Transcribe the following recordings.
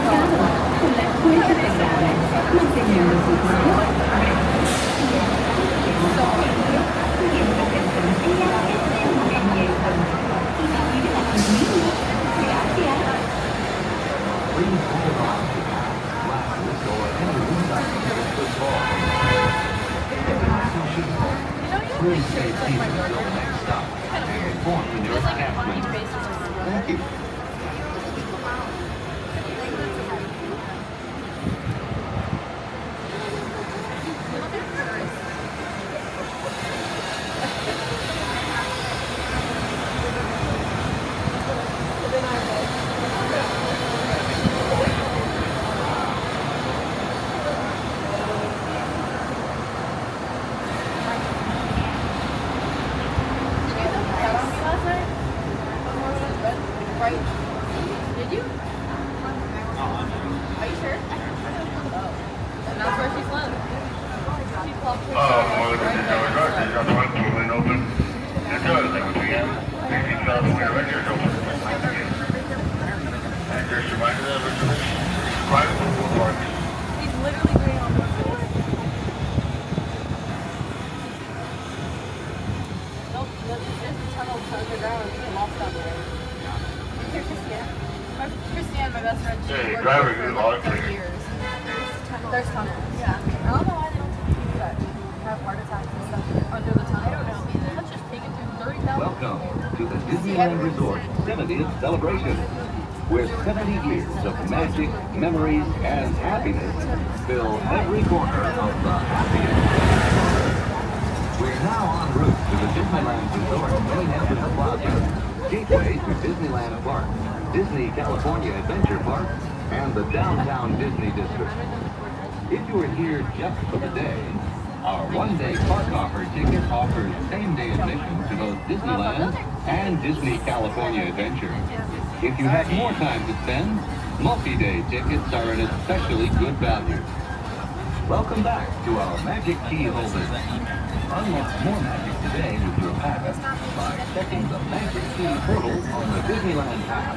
con la cuenta pagada, mantenendo su cuerpo. Please stay seated until the next stop and inform the nearest cast member. Thank you. Hey, driver, good luck. There's tunnels. Yeah. I don't know why they don't do that. Have heart attacks and stuff under the tunnel. I don't know. Let's just take it through 30,000. Welcome to the Disneyland Resort 70th celebration, where 70 years of magic, memories, and happiness fill every corner of the happiest. We're now en route to the Disneyland Resort main entrance plaza, gateway to Disneyland Park, Disney California Adventure Park, and the downtown Disney District. If you are here just for the day, our one-day park offer ticket offers same-day admission to both Disneyland and Disney California Adventure. If you have more time to spend, multi-day tickets are an especially good value. Welcome back to our Magic Key holders. Unlock more magic today with your pass by checking the Magic Key portal on the Disneyland Pass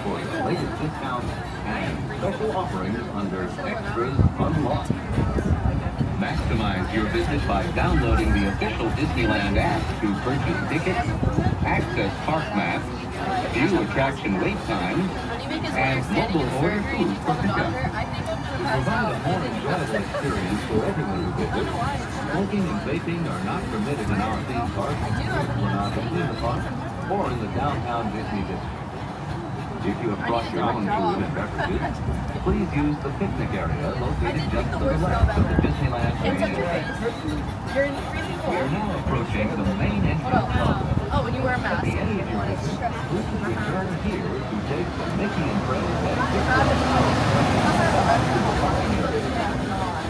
for the latest discounts and special offerings under Extras Unlocked. Maximize your visit by downloading the official Disneyland app to purchase tickets, access park maps, view attraction wait times, and mobile order food for pickup. To provide a more enjoyable experience for everyone who visits, smoking and vaping are not permitted in our theme park, in the park, or in the downtown Disney District. If you have brought your own food and beverages, please use the picnic area located just to the left of the Disneyland main entrance. We are now approaching the main entrance plaza. Oh, when you wear a At mask. the end of your visit, please return here to take the Mickey and Fred picture.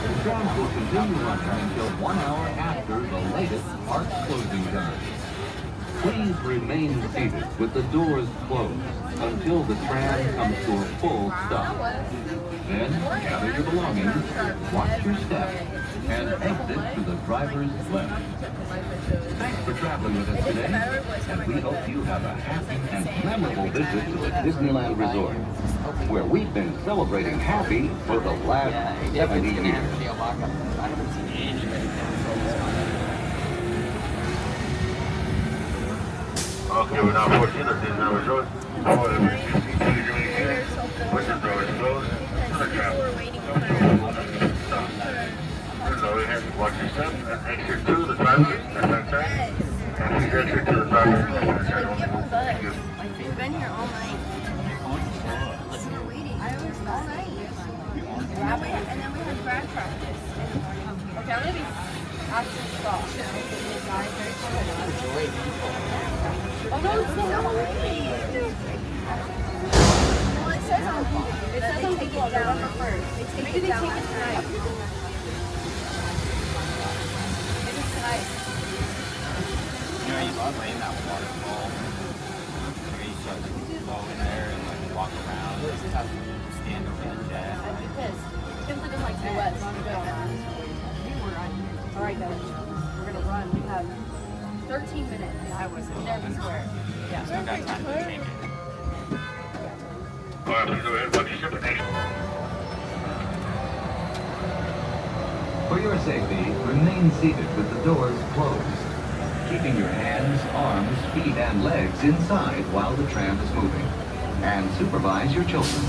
The tram will continue running until 1 hour after the latest park closing time. Please remain seated with the doors closed until the tram comes to a full stop. Then gather your belongings, watch your step, and exit to the driver's left. Thanks for traveling with us today, and we hope you have a happy and memorable visit to the Disneyland Resort, where we've been celebrating happy for the last 70 years. Okay, we're now approaching the Disneyland Resort. Which is door is closed. The tram. So we have to watch your step and exit to the driver's left side. And we exit to the driver's left side. Thank you. We've been here all night. We're waiting. I was all night. And then we had grad practice. Okay, I'm gonna be after stop. Oh no, it's so late. Well, it says on Google. It says on Google, November 1st. Maybe they take it tonight. Maybe it's tonight. You know, you love laying that waterfall. Where you just go in there and like walk around. Stand over the jet. I'd be pissed. Simply doesn't like to be wet, so I'm good. Alright guys, we're gonna run. We have 13 minutes. I was in Devon Square. Yeah. Still got time to change it. Alright, please go ahead. Watch your step and exit. your safety, remain seated with the doors closed, keeping your hands, arms, feet, and legs inside while the tram is moving. And supervise your children.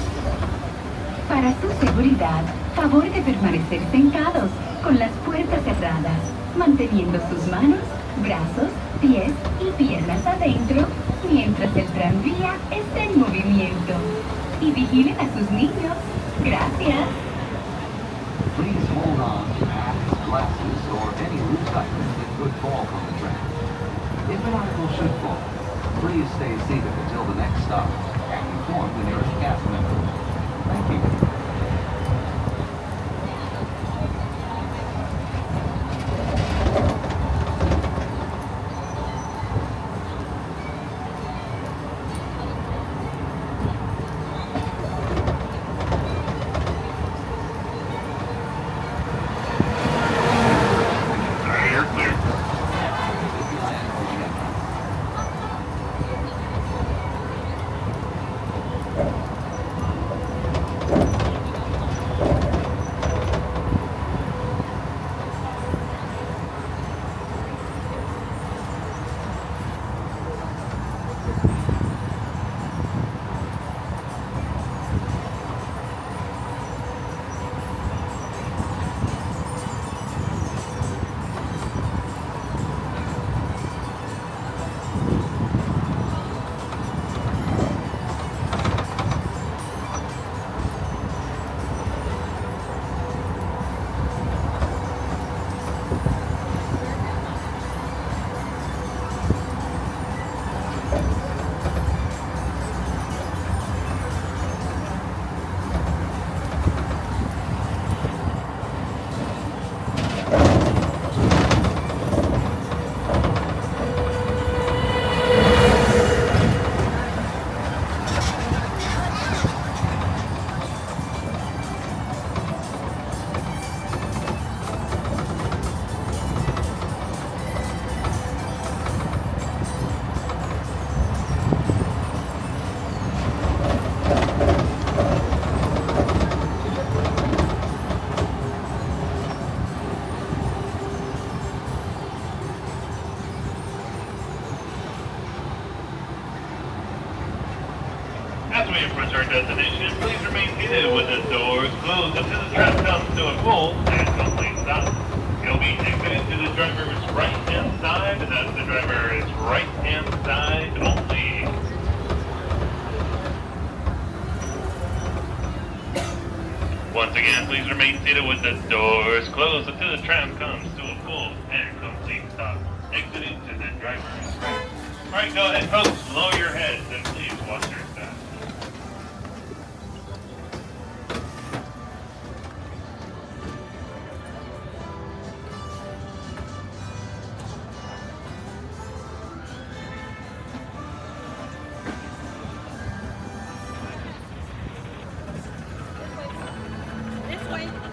Para su seguridad, favor de permanecer sentados con las puertas cerradas, manteniendo sus manos, brazos, pies y piernas adentro mientras el tranvía está en movimiento. Y vigilen a sus niños. Gracias. Please hold on to hats, glasses, or any loose items that could fall from the tram. If an article should fall, please stay seated until the next stop and inform the nearest cast member. Thank you. You're clear. As we approach our destination, please remain seated with the doors closed until the tram comes to a full and complete stop. You'll be exiting to the driver's right-hand side, and that's the driver's right-hand side only. Once again, please remain seated with the doors closed until the tram comes to a full and complete stop. Exiting to the driver's right. Alright, go ahead, folks. Lower your heads and please watch your step. This way.